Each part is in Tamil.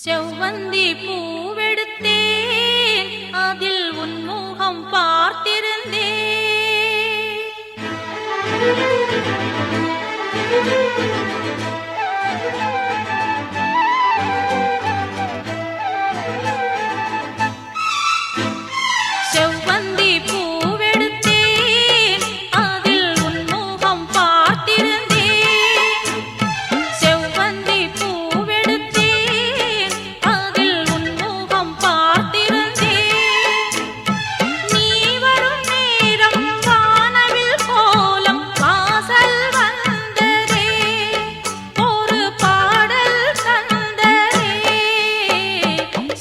செவ்வந்தி பூவெடுத்தேன், அதில் உன் முகம் பார்த்திருந்தேன். செவ்வந்தி பூவெடுத்தேன், அதில் உன் முகம் பார்த்திருந்தேன். செவ்வந்தி பூவெடுத்தேன், அதில் உன் முகம் பார்த்திருந்தேன். நீ வரும் நேரம் வானவில் கோலம் வாசல் வந்ததே, ஒரு பாடல் தந்ததே.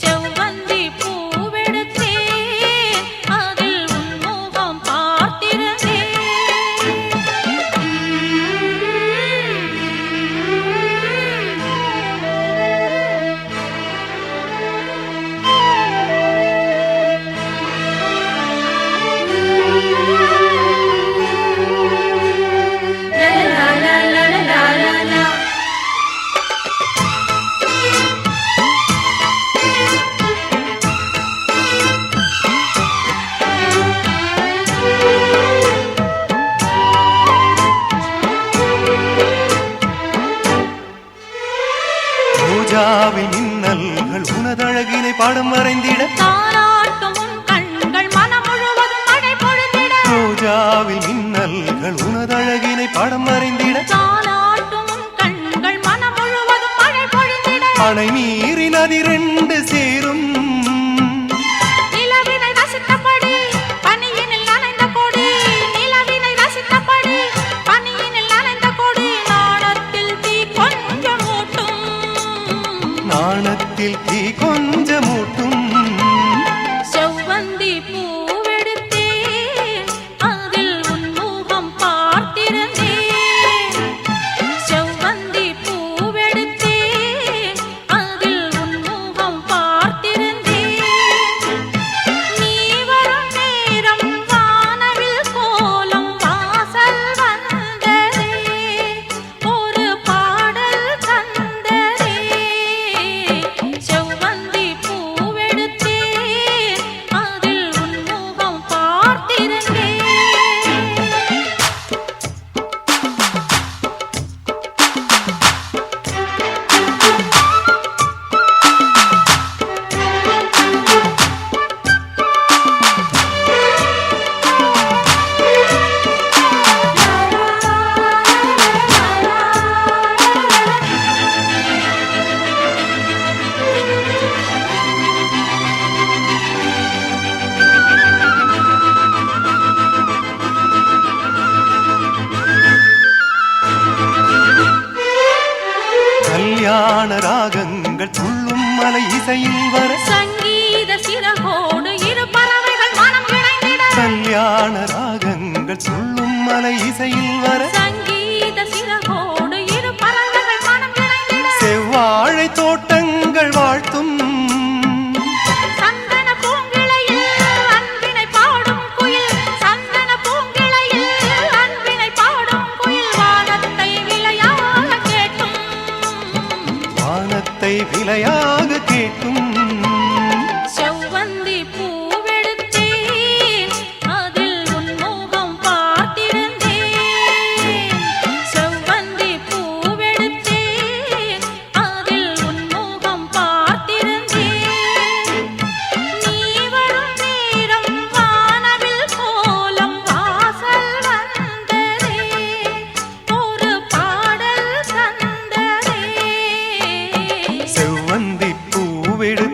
செவ்வந்தி பூவெடுத்தேன், அதில் உன் முகம் பார்த்திருந்தேன். லா லா லா லா லா லா. ரோஜாவின் மின்னல்கள் உனதழகினை பாடம் வரைந்திட, தாலாட்டும் உன் கண்கள் மனம் முழுவதும் மழை பொழிந்திட. ரோஜாவின் மின்னல்கள் உனதழகினை பாடம் வரைந்திட, தாலாட்டும் உன் கண்கள் மனம் முழுவதும் மழை பொழிந்திட. அணை நீரின் அதிரெண்டு சேரும் நிலவினை ரசித்தபடி பனியினில் நனைந்த கொடி, நிலவினை ரசித்தபடி பனியினில் நனைந்த கொடி. நாணத்தில் தீ கொஞ்சம் மூட்டும், நாணத்தில் தீ கொஞ்சமூட்டும். செவ்வந்தி பூவெடுத்தேன், அதில் உன் முகம் பார்த்திருந்தேன். செவ்வந்தி பூவெடுத்தேன், அதில் உன் முகம் பார்த்திருந்தேன். நீ வரும் நேரம் வானவில் கோலம் வாசல் வந்ததே, ஒரு பாடல் தந்ததே. செவ்வந்தி பூவெடுத்தேன், அதில் உன் முகம் பார்த்திருந்தேன். கல்யாண ராகங்கள் துள்ளும் மலை இசையில் வர, சங்கீத சிறகோடு இரு பறவைகள் மனம் இணைந்திட. கல்யாண ராகங்கள் துள்ளும் மலை இசையில் வர, சங்கீத சிறகோடு இரு பறவைகள் மனம் இணைந்திட. செவ்வாழை தோட்டங்கள் வாழ்த்தும் சந்தன பூங்கிளையில் அன்பினை பாடும் குயில், சந்தன பூங்கிளையில் அன்பினை பாடும் குயில். வானத்தை விளையாக கேட்டும், வானத்தை விலையாக கேட்கும். செவ்வந்தி பூவெடுத்தேன், அதில் உன் முகம் பார்த்திருந்தேன். செவ்வந்தி பூவெடுத்தேன், அதில் உன் முகம் பார்த்திருந்தேன். நீ வரும் நேரம் வானவில் கோலம் வாசல் வந்ததே, ஒரு பாடல் தந்ததே. செவ்வந்தி பூவெடு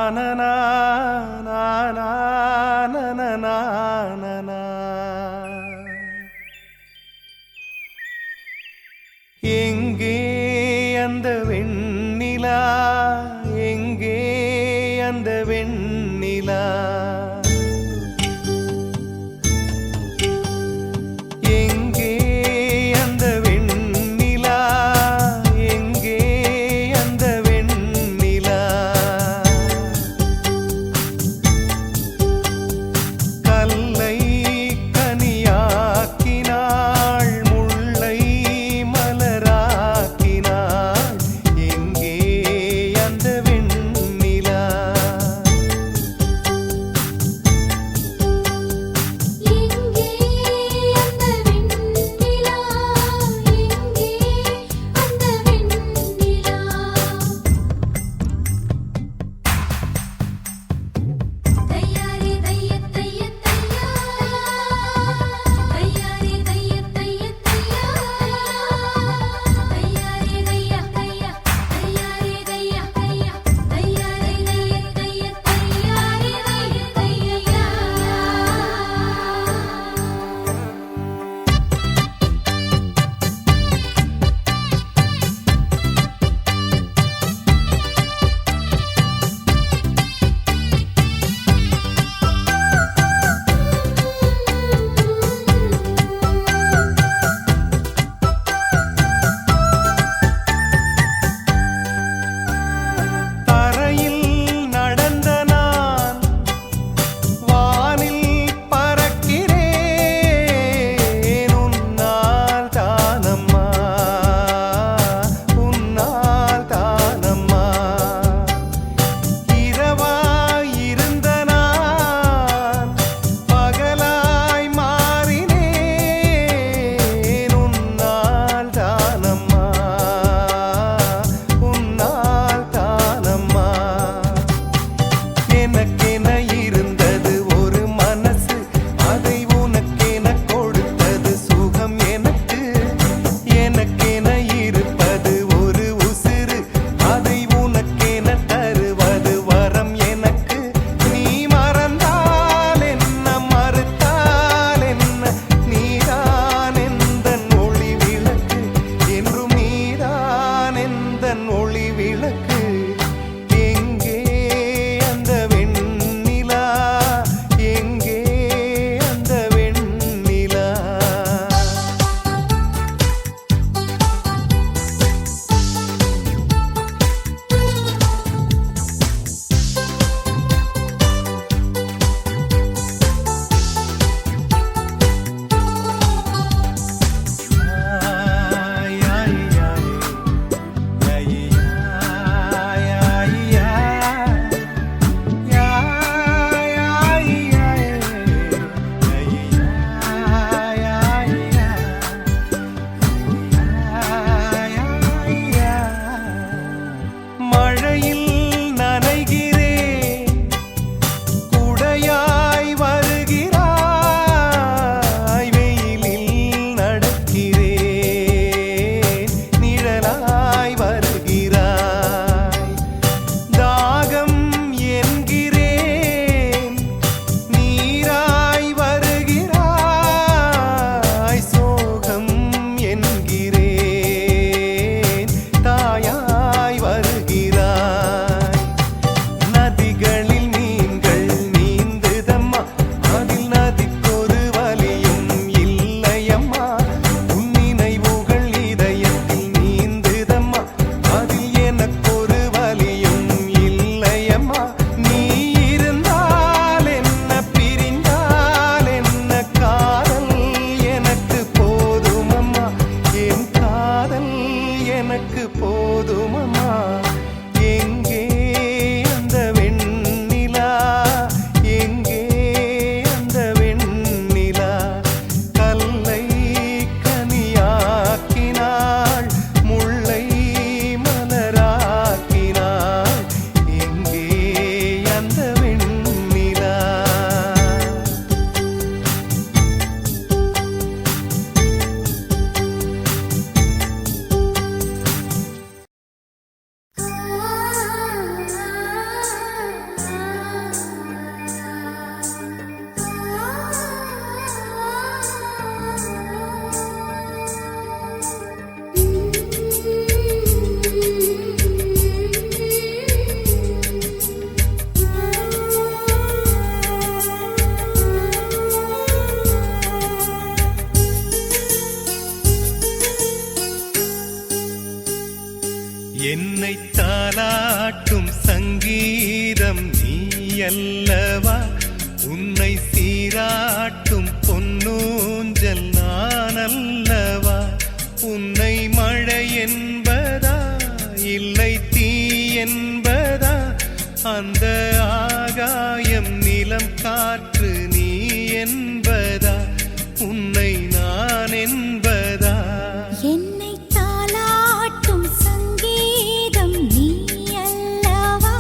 நனா, நானா, நனனா, நனா. எங்கே அந்த வெண்ணிலா, எங்கே அந்த வெண்ணிலா, எங்கே அந்த வெண்ணிலா, எங்கே அந்த வெண்ணிலா, சங்கீதம் நீ அல்லவா, உன்னை சீராட்டும் பொன்னூஞ்சல் நான் அல்லவா. உன்னை மழை என்பதா இல்லை தீ என்பதா, அந்த ஆகாயம் நிலம் காற்று நீ என்பதா, உன்னை நான் என்பதா. என்னை தாலாட்டும் சங்கீதம் நீ அல்லவா,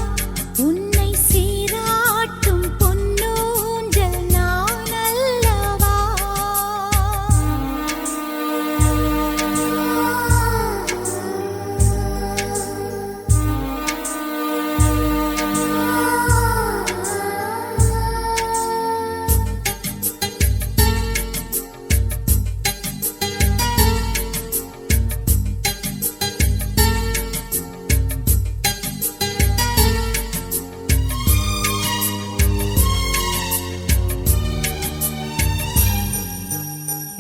உன்னை சீராட்டும் பொன்னூஞ்சல் நான் அல்லவா.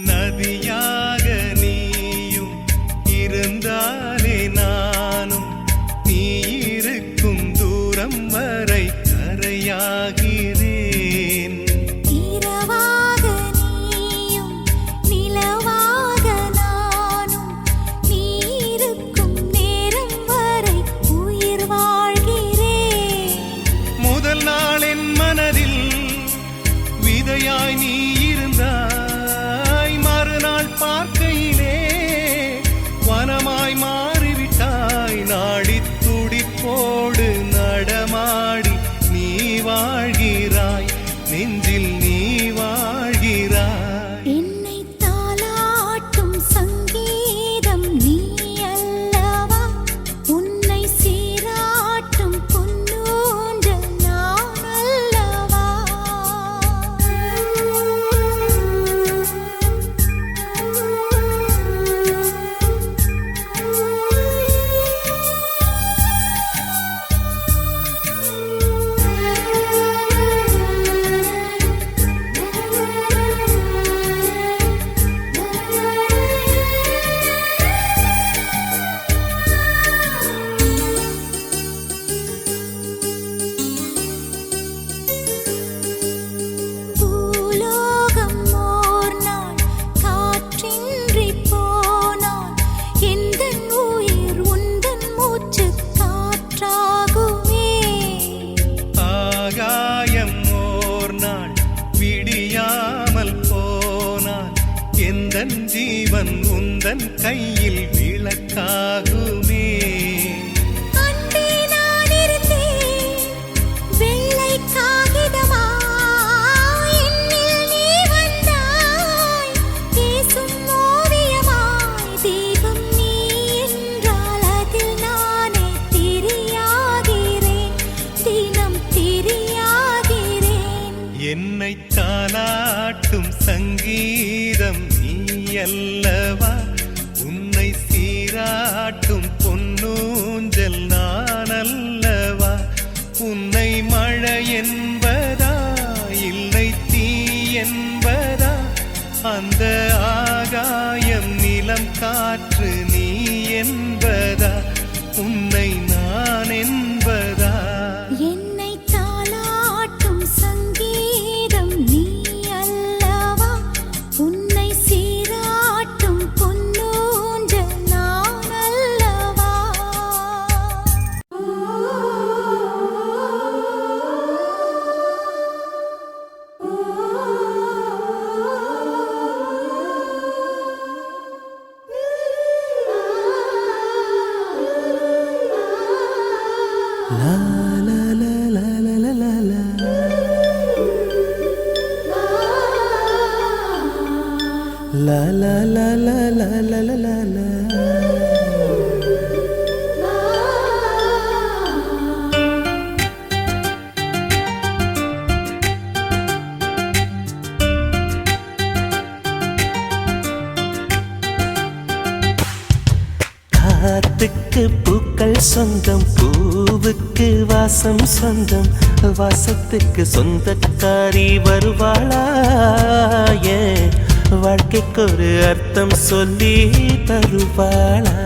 நதியாக நீயும் இருந்தாலே நானும், நீ இருக்கும் தூரம் வரை கரையாகிறேன். இரவாக நீயும் நிலவாக நானும், நீ இருக்கும் நேரம் வரை உயிர் வாழ்கிறேன். முதல் நாள் என் மனதில் விதையாய் நீ இருந்தாய், மறுநாள் பார்க்கையிலே வனமாய் மாறிவிட்டாய். நாடித் துடிப்போடு நடமாடி நீ வாழ்கிறாய், நெஞ்சில் நீ வாழ்கிறாய். என்னை தாலாட்டும் சங்கீதம் நீ அல்லவா, உன்னை சீராட்டும் பொன்னூஞ்சல் நான் அல்லவா. பூலோகம் ஓர் நாள் காற்றின்றி போனால், எந்தன் உயிர் உந்தன் மூச்சுக் காற்றாகுமே. ஆகாயம் ஓர் நாள் விடியாமல் போனால், எந்தன் ஜீவன் உந்தன் கையில் விளக்காகுமே. அன்பே நான் இருந்தேன் வெள்ளை காகிதமாய், என்னில் நீ வந்தாய் பேசும் ஓவியமாய். தீபம் நீ என்றால் அதில் நானே திரியாகிறேன், தினம் திரியாகிறேன். என்னை தாலாட்டும் சங்கீதம் நீ அல்லவா, உன்னை சீராட்டும் பொன்னூஞ்சல் நான் அல்லவா. உன்னை மழை என்பதா இல்லை தீ என்பதா, அந்த ஆகாயம் நிலம் காற்று நீ என்பதா, உன்னை நான் என்பதா. என்னை தாலாட்டும் சங்கீதம் நீ அல்லவா, உன்னை சீராட்டும் பொன்னூஞ்சல் நான் அல்லவா. லா லா லா லா லா லா லா லா. La la la la la la la la la. காத்துக்கு பூக்கள் சொந்தம், பூவுக்கு வாசம் சொந்தம், வாசத்துக்கு சொந்தக்காரி வருவாளா? ஏன் வாழ்க்கைக்கு ஒரு அர்த்தம் சொல்லி தருவாளா?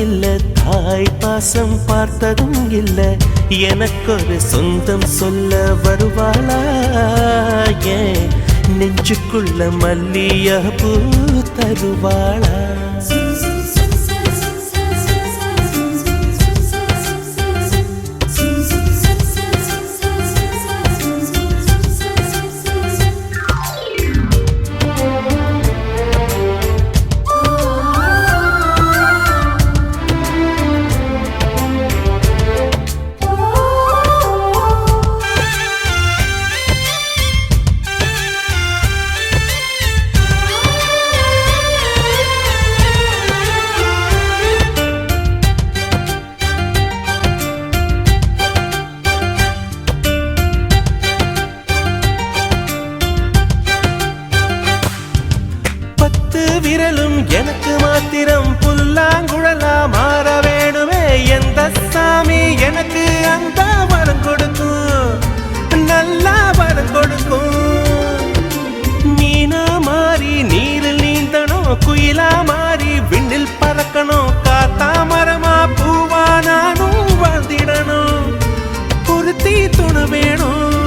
இல்ல, தாய் பாசம் பார்த்ததும் இல்ல, எனக்கொரு சொந்தம் சொல்ல வருவாளா? ஏன் நெஞ்சுக்குள்ள மல்லிய பூ தருவாளா? விரலும் எனக்கு மாத்திரம் புல்லாங்குழலா மாற வேணுமே. எந்த சாமி எனக்கு அந்த வரம் கொடுக்கும், நல்லா வரம் கொடுக்கும். மீனா மாறி நீரில் நீந்தணும், குயிலா மாறி விண்ணில் பறக்கணும், காத்தா மரமா பூவா நானும் வாழ்ந்திடணும். பொருத்தி துணை வேணும்.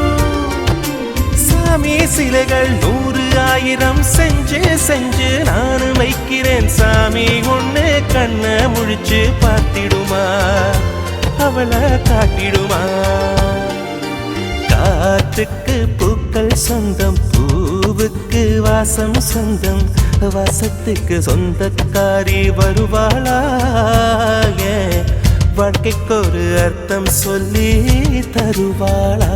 சாமி சிலைகள் 100,000 செஞ்சு செஞ்சு நானு வைக்கிறேன். சாமி ஒண்ணு கண்ண முழிச்சு பார்த்திடுமா, அவளை காட்டிடுமா? காற்றுக்கு பூக்கள் சொந்தம், பூவுக்கு வாசம் சொந்தம், வாசத்துக்கு சொந்தக்காரி வருவாளா? வாழ்க்கைக்கு ஒரு அர்த்தம் சொல்லி தருவாளா?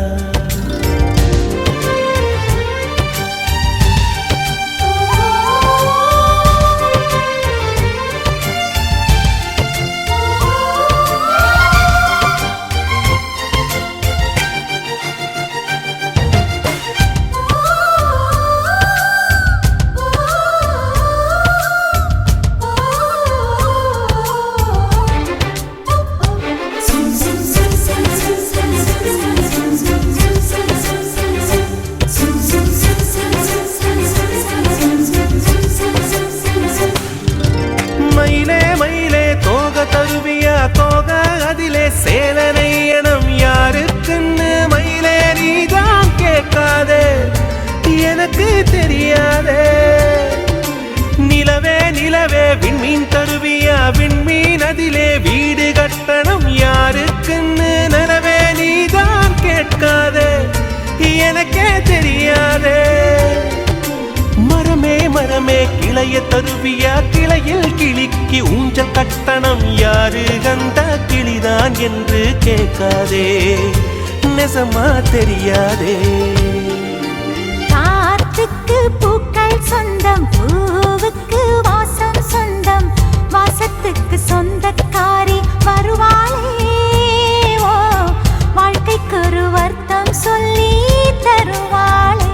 சேலனையனம் யாருக்குன்னு மயிலே நீதான் கேட்காதே, எனக்கு தெரியாதே. நிலவே நிலவே விண்மீன் தருவியா, விண்மீன் அதிலே வீடு கட்டணம் யாருக்குன்னு நனவே நீதான் கேட்காதே, எனக்கே தெரியாதே. மரமே மரமே கிளைய தருவியா, கிளையில் கிளிக்கு ஊஞ்சல் கட்டணம் யாரு கண்ட கிளிதான் என்று கேட்காதே, நெசமா தெரியாதே. காற்றுக்கு பூக்கள் சொந்தம், பூவுக்கு வாசம் சொந்தம், வாசத்துக்கு சொந்தக்காரி வருவாளே. ஓ வாழ்க்கைக்கு ஒரு அர்த்தம் சொல்லி தருவாளே.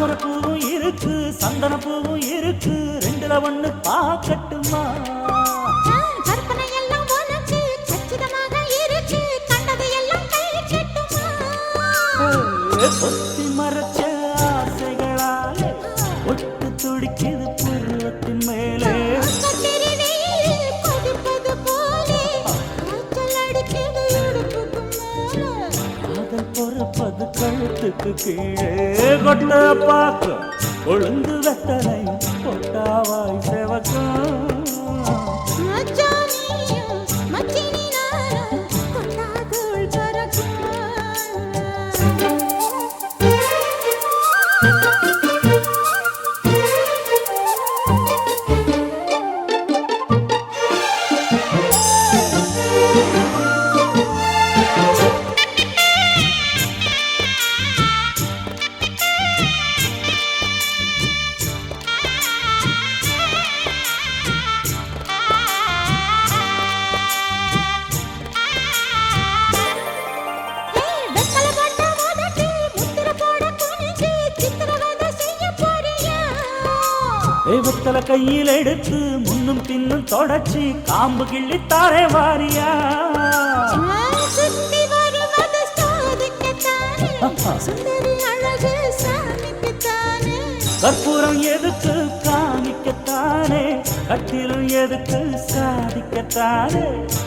தாமரைப்பூவும் இருக்கு சந்தன பூவும் இருக்கு ரெண்டுல ஒண்ணு பார்க்கட்டுமா கற்பனை எல்லாம் உனக்கு கச்சிதமாக இருக்கு கண்டது எல்லாம் கை கட்டுமா பொத்தி மறைச்ச ஆசைகளாலே ஒட்டு துடிக்குது பருவத்தின் மேலே கத்திரி வெயில் கொதிப்பது போலே காய்ச்சல் அடிக்குது இடுப்புக்கு மேலே காதல் பொறுப்பது கழுத்துக்கு கீழே கொட்ட பார்க்க கொழுந்து வெத்தனை கொட்டாவாய் செவக்கும் மச்சானியும் மச்சினி நானும் கொட்டாதூள் பறக்கும் வெத்தல போட்ட மோதட்டி முத்திர போட குனிஞ்சு சித்திரவதை செய்ய போறியா தெய்வத்தல கையில் எடுத்து முன்னும் பின்னும் தொடச்சி காம்பு கிள்ளி தாரே வாரியா சுத்தி வருவது சோதிக்கத்தானே சுந்தரி அழகு சாமிக்குத்தானே கற்பூரம் எதுக்கு காமிக்கத்தானே கட்டிலும் எதுக்கு சாதிக்கத்தானே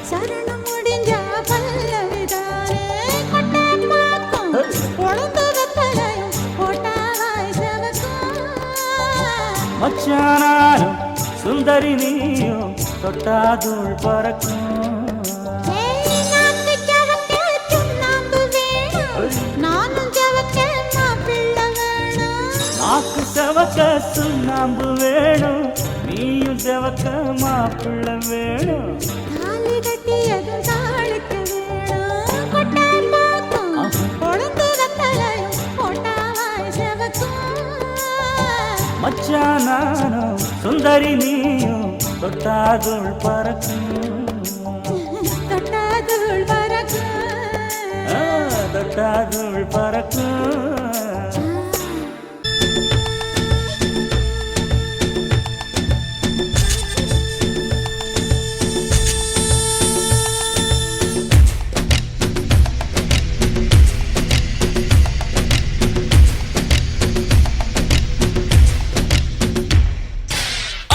சரணம் முடிஞ்சா பல்லவிதானே கொட்டை பாக்கும் பொழுது வெத்தலையும் போட்டாவாய் செவக்கும் மச்சானாரும் சுந்தரி நீயும் தொட்டாதூள் பறக்கும் நாக்கு ஜவக்க சுண்ணாம்பு வேணும் நானும் ஜவக்க மாப்பிள்ளை வேணும் நாக்கு செவக்க சுண்ணாம்பு வேணும் நீயும் செவக்க மாப்பிள்ளை வேணும் தாலி கட்டியதும் தாளுக்கு வேணும் கொட்டை பாக்கும் பொழுது வெத்தலையும் போட்டாவாய் செவக்கும் மச்சானாரும் சுந்தரி நீயும் தொட்டாதூள் பறக்கும் தொட்டாதூள் பறக்கும் தொட்டாதூள் பறக்கும்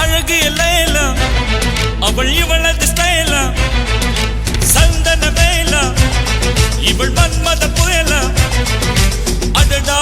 அழகு எல்லாம் அவள் இவளது ஸ்டைலா சந்தன வேலா இவள் மன்மத புயலா அடடா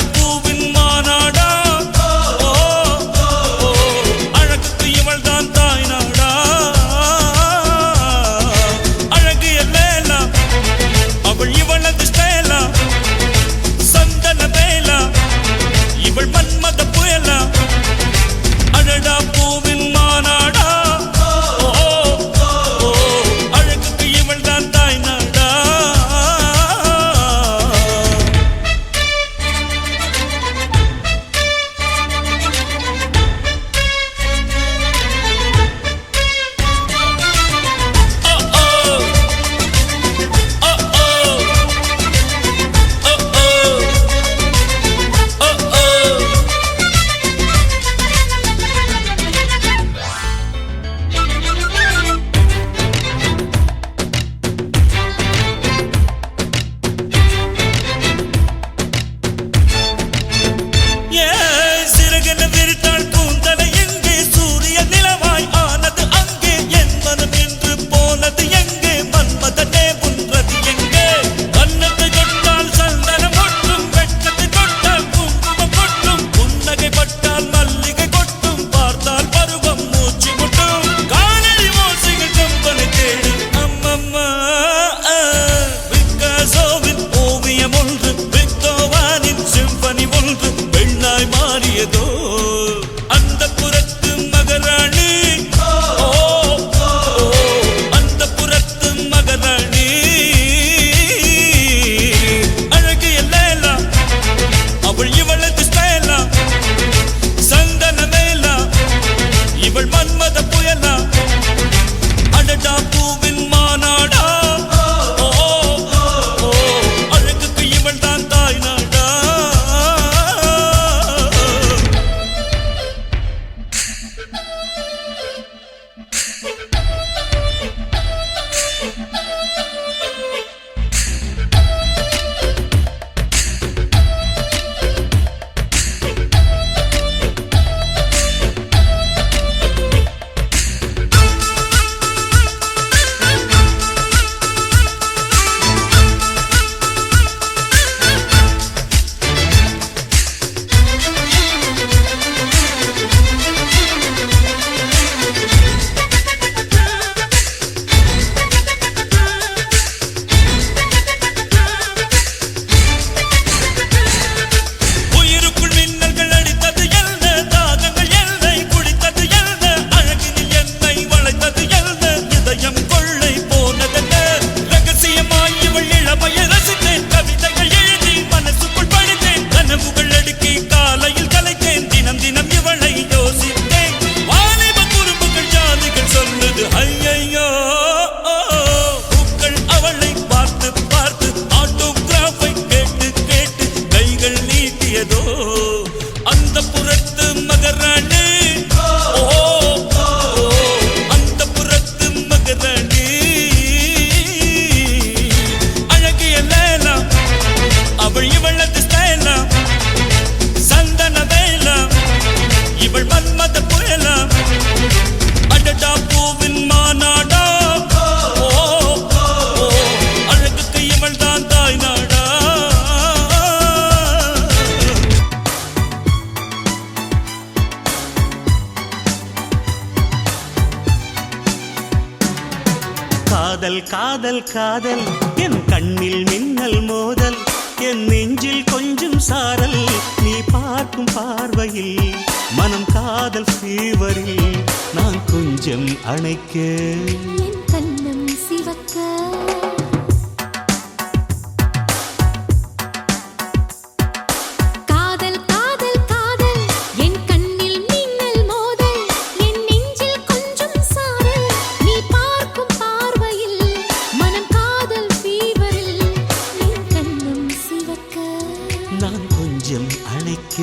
ஏதோ அந்த புறத்து மகராணி ஓ அந்த புறத்து மகராணி அழகிய லேலா அவள் இவளது ஸ்டைலா சந்தன வேலா இவள் மன்மத புயலா அடடா பூவின் மாநாடா ஓ அழகுக்கு இவள் தான் தாய் நாடா காதல் காதல் காதல் என் கண்ணில் மின்னல் மோதல் என் நெஞ்சில் கொஞ்சம் சாரல் நீ பார்க்கும் பார்வையில் மனம் காதல் ஃபீவரில் நான் கொஞ்சம் அணைக்க என் கண்ணம் சிவக்க காதல் காதல் காதல் என் கண்ணில் மின்னல் மோதல் என் நெஞ்சில் கொஞ்சம் சாரல் நீ பார்க்கும் பார்வையில் மனம் காதல் ஃபீவரில் என் கண்ணம் சிவக்க நான் கொஞ்சம் அணைக்க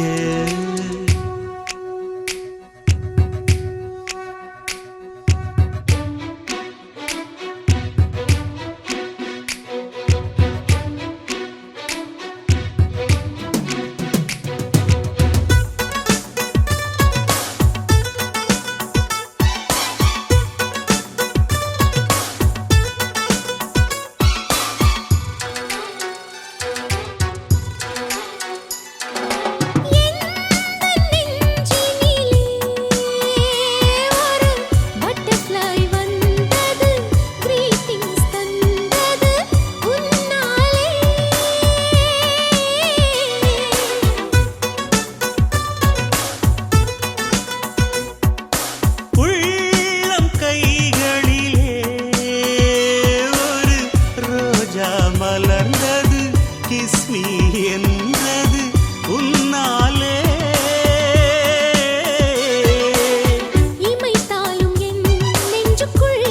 மலர்ந்தது கிஸ்மி என்றது உன்னாலே இமைத்தாலும் என் நெஞ்சுக்குள்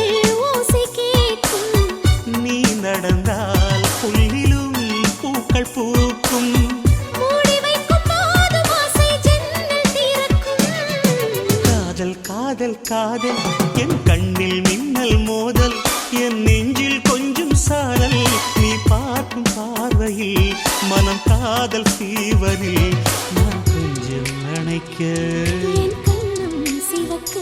ஓசை கேட்கும் நீ நடந்தால் புல்லிலும் பூக்கள் பூக்கும் மூடி வைக்கும் போதும் ஆசை ஜன்னல் திறக்கும் காதல் காதல் காதல் என் கண்ணில் மின்னல் மோதல் என் நெஞ்சில் கொஞ்சம் சாரல் நீ பார்க்கும் பார்வையில் மனம் காதல் ஃபீவரில் நான் கொஞ்சம் அணைக்க என் கண்ணம் சிவக்க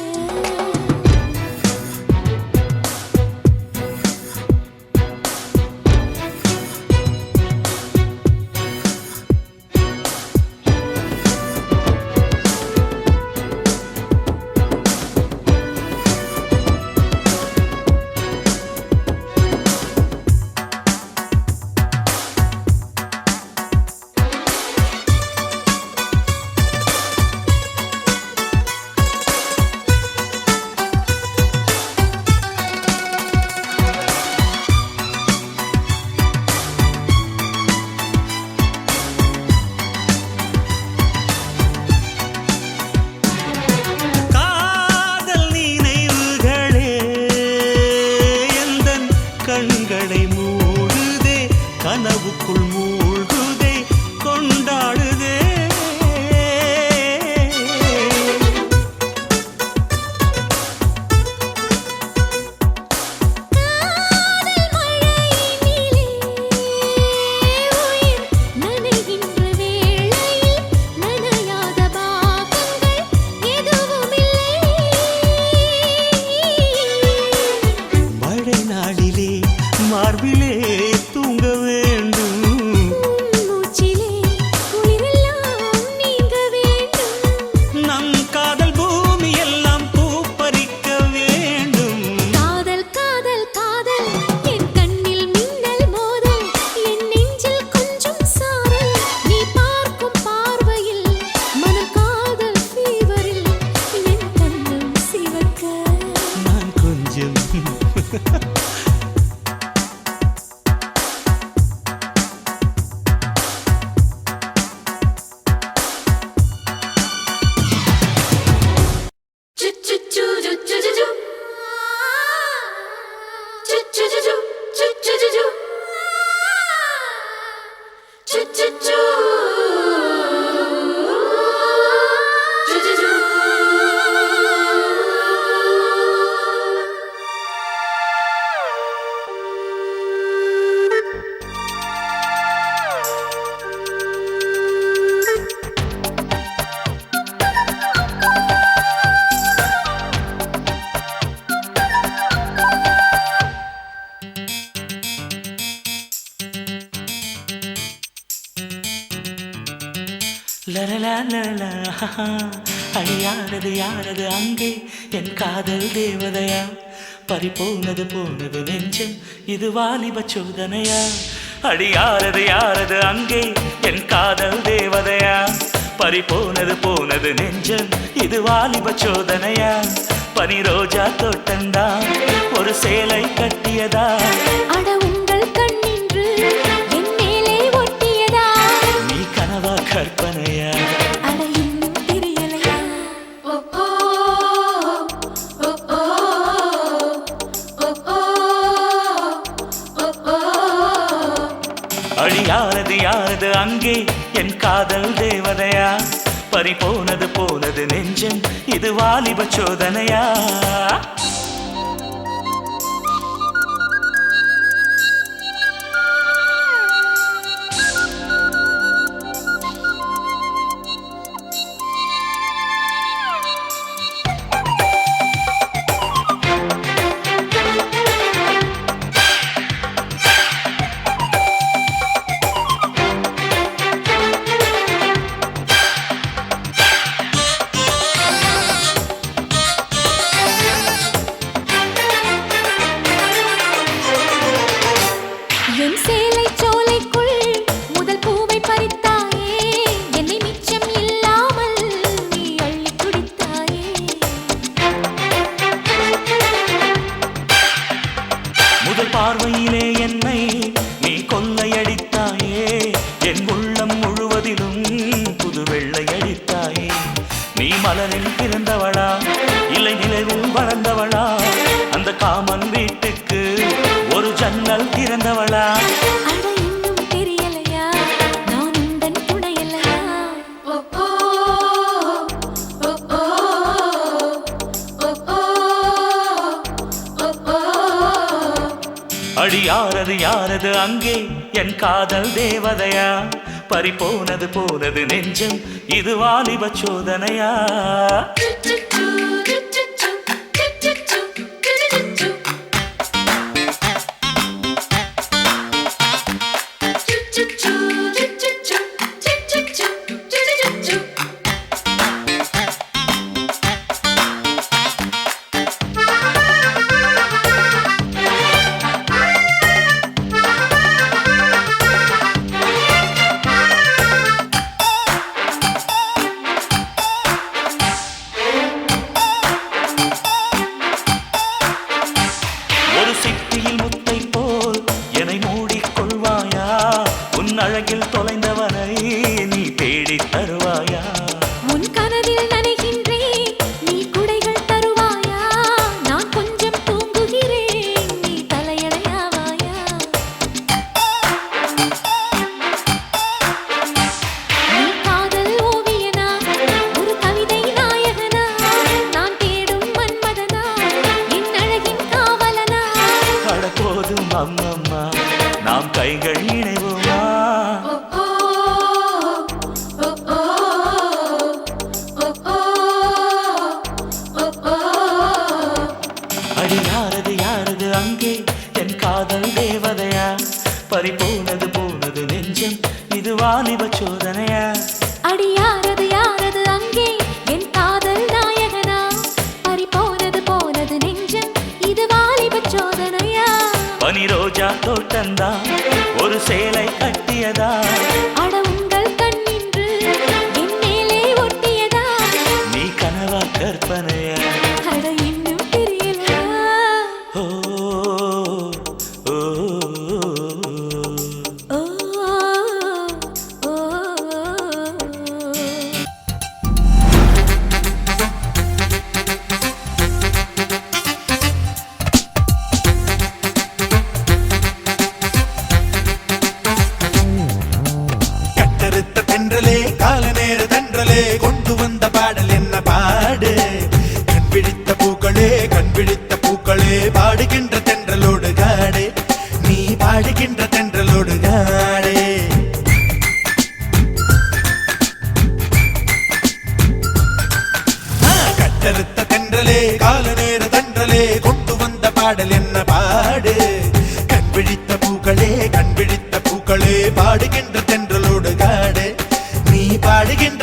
லலலா லலலா, அடியாரது யாரது அங்கே என் காதல் தேவதையா, பறிபோனது போனது நெஞ்சம் இது வாலிப சோதனையா. அடியாரது யாரது அங்கே என் காதல் தேவதையா, பறிபோனது போனது நெஞ்சம் இது வாலிப சோதனையா. பனி ரோஜா தோட்டந்தா ஒரு சேலை கட்டியதா, அட உங்கள் கண்ணின்று என் மேலே ஒட்டியதா, நீ கனவா கற்பனையா, அட இன்னும் தெரியலையா. ஓ ஓ ஓ ஓ ஓ ஓ ஓ. அடியாரது யாரது அங்கே என் காதல் தேவதையா, பறிபோனது போனது நெஞ்சம் இது வாலிப சோதனையா. என் சேலை சோலைக்குள் முதல் பூவை பறித்தாயே, என்னை மிச்சம் இல்லாமல் நீ அள்ளி குடித்தாயே. முதல் பார்வையிலே என்னை நீ கொள்ளையடித்தாயே, என் உள்ளம் முழுவதிலும் புது வெள்ளையடித்தாயே. நீ மலரில் பிறந்தவளா இல்லை நிலவில் வளர்ந்தவளா, அந்த காமன் வீட்டுக்கு ஒரு ஜன்னல் திறந்தவளா. அட இன்னும் தெரியலையா, நான் உந்தன் துணையல்லையா. ஓ ஓ ஓ ஓ ஓ ஓ ஓ. அடியாரது யாரது அங்கே என் காதல் தேவதையா, பறிபோனது போனது நெஞ்சம் இது வாலிப சோதனையா. ஒரு சிட்டியில் முத்தை போல் என்னை மூடிக்கொள்வாயா, உன் அழகில் தொலைந்தவனை நீ தேடித் தருவாயா. உன் கனவில் நனைகின்றேன், நீ குடைகள் தருவாயா, நான் கொஞ்சம் தூங்குகிறேன், நீ தலையணையாவாயா. நீ காதல் ஓவியனா, ஒரு கவிதை நாயகனா, நான் தேடும் மன்மதனா, என் அழகின் காவலனா. அட போதும் அம்மம்மா, நாம் கைகள் இணைவோமா. ஓ ஓ ஓ ஓ ஓ ஓ ஓ. அடியாரது யாரது அங்கே என் காதல் தேவதையா, பறிபோனது போனது நெஞ்சம் இது வாலிப சோதனையா. அடியாரது யாரது அங்கே என் காதல் நாயகனா, பறிபோனது போனது நெஞ்சம் இது வாலிப சோதனையா. பனி ரோஜா தோட்டந்தா ஒரு சேலை கட்டியதா, அட உங்கள் கண்ணின்று என் மேலே ஒட்டியதா, நீ கனவா கற்பனையா. அட இன்னும் தெரியலையா. ஓ ஓ, ஓ. ஓ ஓ ஓ. கட்டறுத்த தென்றலே கால நேர தென்றலே கொண்டு வந்த பாடல் என்ன பாடு, கண் விழித்த பூக்களே பாடுகின்ற தென்றலோடு காடே, நீ பாடுகின்ற தென்றலோடு காடே. கட்டறுத்த தென்றலே கால நேர தென்றலே கொண்டு வந்த பாடல் என்ன பாடு, கண் விழித்த பூக்களே பாடுகின்ற தென்றலோடு காடே, நீ பாடுகின்ற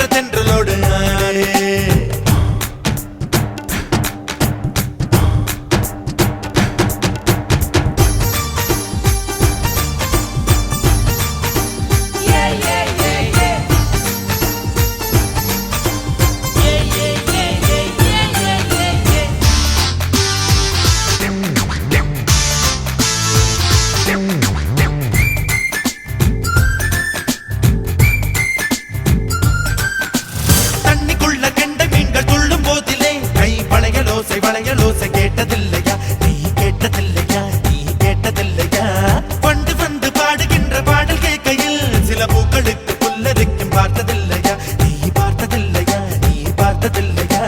எங்கும் பார்த்ததில்லையா நீ பார்த்ததில்லையா நீ பார்த்ததில்லையா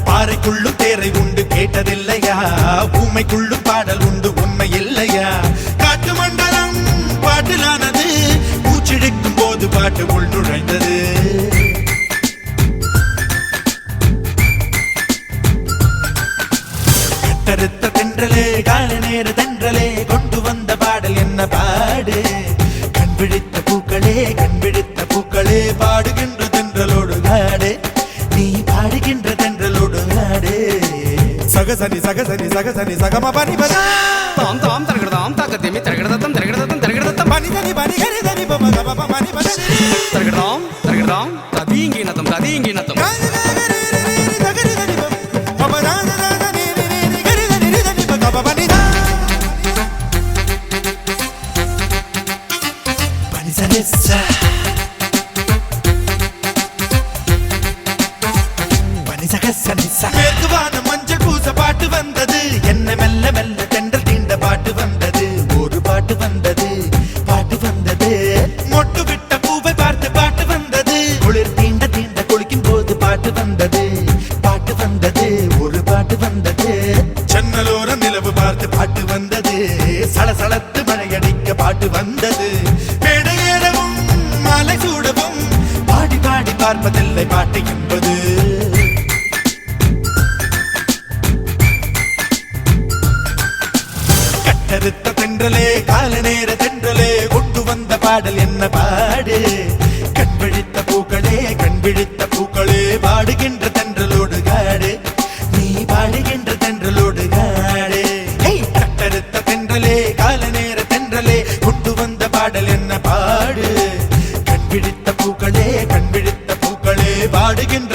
பாறைக்குள்ளும் தேரை உண்டு கேட்டதில்லையா ஊமைக்குள்ளும் பாடல் உண்டு உண்மை இல்லையா காட்டு மண்டலம் பாட்டிலானது மூச்சிடிக்கும் போது பாட்டு உள் நுழைந்தது கட்டறுத்த தென்றலே கால நேர தென்றலே கொண்டு வந்த பாடல் என்ன பாடு கண் விழித்த பூக்களே பாடுகின்ற தென்றலோடு நாடு நீ பாடுகின்ற தென்றலோடு நாடு சகசனி சகசனி சகசனி சகம பனி பதா தாம் தாம் தரகடதாம் தாக்கத்தேமி தரகடதத்தம் பனி தனி பனி கரி தனி பம கப பனி பனி தரகடதாம் ததீங்கி நத்தம் மேற்குவான மஞ்சள் பூச பாட்டு வந்தது என்ன மெல்ல மெல்ல தென்றல் தீண்ட பாட்டு வந்தது ஒரு பாட்டு வந்தது மொட்டு விட்ட பூவை பார்த்து பாட்டு வந்தது குளிர் தீண்ட தீண்ட குளிக்கும் போது பாட்டு வந்தது ஒரு பாட்டு வந்தது ஜன்னலோரம் நிலவு பார்த்து பாட்டு வந்தது சலசலத்து மழையடிக்க பாட்டு வந்தது மேடையேறவும் மாலை சூடவும் பாடி பாடி பார்ப்பதில்லை பாட்டு என்பது கட்டறுத்த தென்றலே கால நேர தென்றலே கொண்டு வந்த பாடல் என்ன பாடு கண் விழித்த பூக்களே பாடுகின்ற தென்றலோடு காடு நீ பாடுகின்ற தென்றலோடு காடு கட்டறுத்த தென்றலே கால நேர தென்றலே கொண்டு வந்த பாடல் என்ன பாடு கண் விழித்த பூக்களே பாடுகின்ற